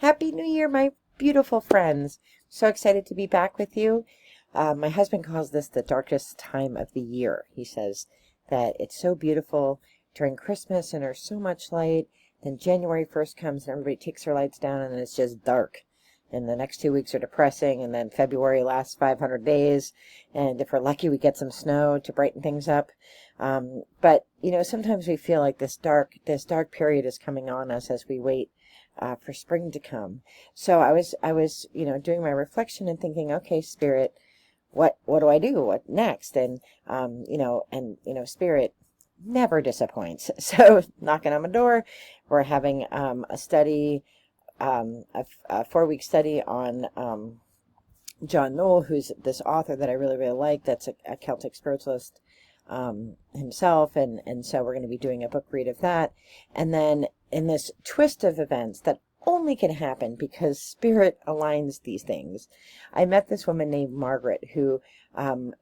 Happy New Year, my beautiful friends. So excited to be back with you. My husband calls this the darkest time of the year. He says that it's so beautiful during Christmas and there's so much light. Then January 1st comes and everybody takes their lights down and then it's just dark. And the next 2 weeks are depressing, and then February lasts 500 days. And if we're lucky, we get some snow to brighten things up. But sometimes we feel like this dark period is coming on us as we wait for spring to come. So I was doing my reflection and thinking, okay, Spirit, what do I do? What next? And Spirit never disappoints. So knocking on my door, we're having a study. A 4-week study on John Knoll, who's this author that I really, really like. That's a Celtic spiritualist himself. And so we're going to be doing a book read of that. And then in this twist of events that only can happen because Spirit aligns these things, I met this woman named Margaret who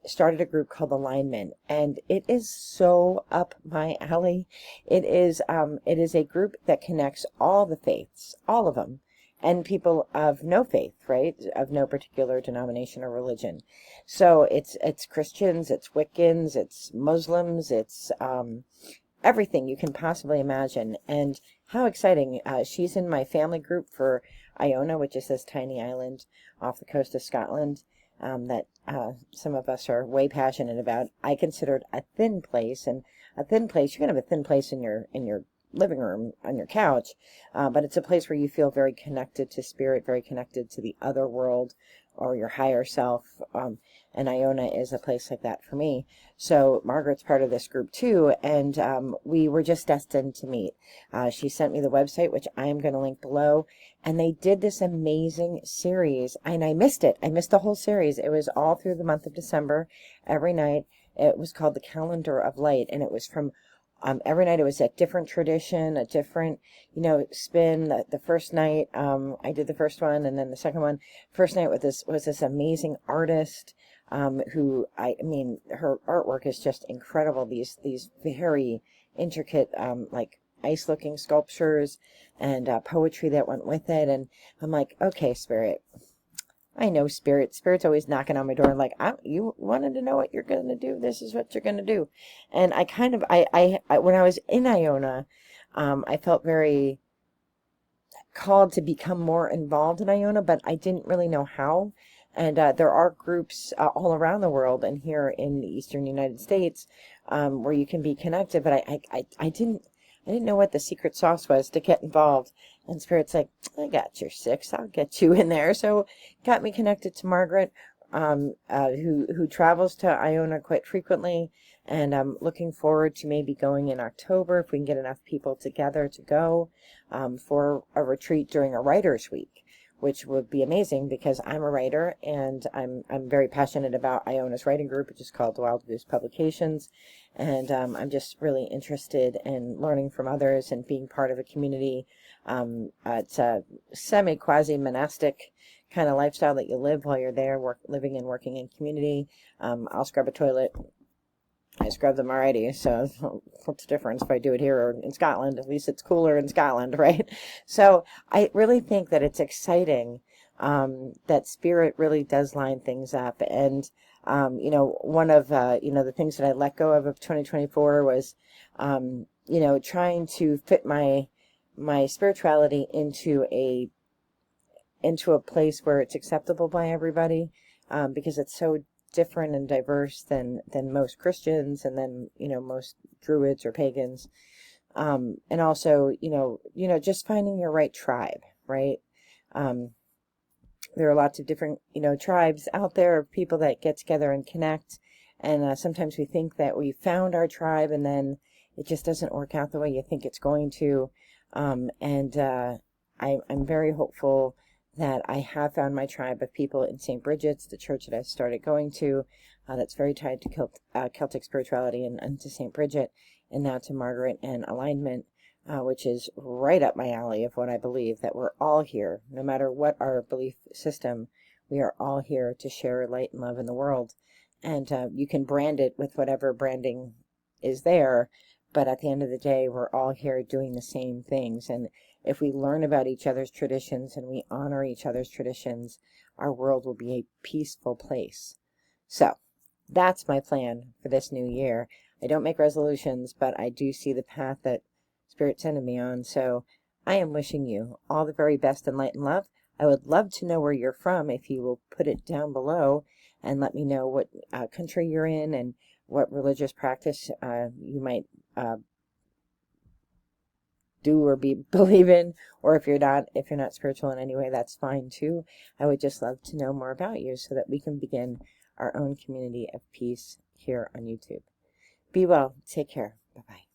started a group called Alignment, and it is so up my alley. It is a group that connects all the faiths, all of them, and people of no faith, right, of no particular denomination or religion. So it's Christians, it's Wiccans, it's Muslims, it's everything you can possibly imagine. And how exciting. She's in my family group for Iona, which is this tiny island off the coast of Scotland that some of us are way passionate about. I consider it a thin place, and a thin place, you're going to have a thin place in your living room, on your couch, but it's a place where you feel very connected to Spirit, very connected to the other world or your higher self. And Iona is a place like that for me. So Margaret's part of this group too, and we were just destined to meet. She sent me the website, which I am going to link below, and they did this amazing series, and I missed it. I missed the whole series. It was all through the month of December, every night. It was called the Calendar of Light, and it was from every night it was a different tradition, a different, spin. The first night, I did the first one, and then the second one. First night was this amazing artist, who, her artwork is just incredible. These very intricate, like ice-looking sculptures and poetry that went with it. And I'm like, okay, Spirit. I know Spirit's always knocking on my door, like, you wanted to know what you're going to do. This is what you're going to do. And I kind of, I when I was in Iona, I felt very called to become more involved in Iona, but I didn't really know how. And there are groups all around the world and here in the Eastern United States where you can be connected, but I didn't know what the secret sauce was to get involved. And Spirit's like, I got your 6. I'll get you in there. So got me connected to Margaret, who travels to Iona quite frequently. And I'm looking forward to maybe going in October if we can get enough people together to go for a retreat during a writer's week, which would be amazing because I'm a writer and I'm very passionate about Iona's writing group, which is called Wild Goose Publications. And I'm just really interested in learning from others and being part of a community. It's a quasi-monastic kind of lifestyle that you live while you're there, living and working in community. I'll scrub a toilet. I scrub them already, so what's the difference if I do it here or in Scotland? At least it's cooler in Scotland, right? So I really think that it's exciting that Spirit really does line things up. And, one of, the things that I let go of 2024 was, trying to fit my spirituality into a place where it's acceptable by everybody, because it's so different and diverse than most Christians and then most Druids or pagans, and also just finding your right tribe, right? There are lots of different tribes out there of people that get together and connect, and sometimes we think that we found our tribe and then it just doesn't work out the way you think it's going to, and I'm very hopeful that I have found my tribe of people in St. Bridget's, the church that I started going to, that's very tied to Celtic spirituality and to St. Bridget, and now to Margaret and Alignment, which is right up my alley of what I believe, that we're all here, no matter what our belief system, we are all here to share light and love in the world. And you can brand it with whatever branding is there, but at the end of the day, we're all here doing the same things. And if we learn about each other's traditions and we honor each other's traditions, our world will be a peaceful place. So that's my plan for this new year. I don't make resolutions, but I do see the path that Spirit's sending me on. So I am wishing you all the very best in light and love. I would love to know where you're from. If you will put it down below and let me know what country you're in and what religious practice you might do or believe in, or if you're not spiritual in any way, that's fine too. I would just love to know more about you so that we can begin our own community of peace here on YouTube. Be well. Take care. Bye-bye.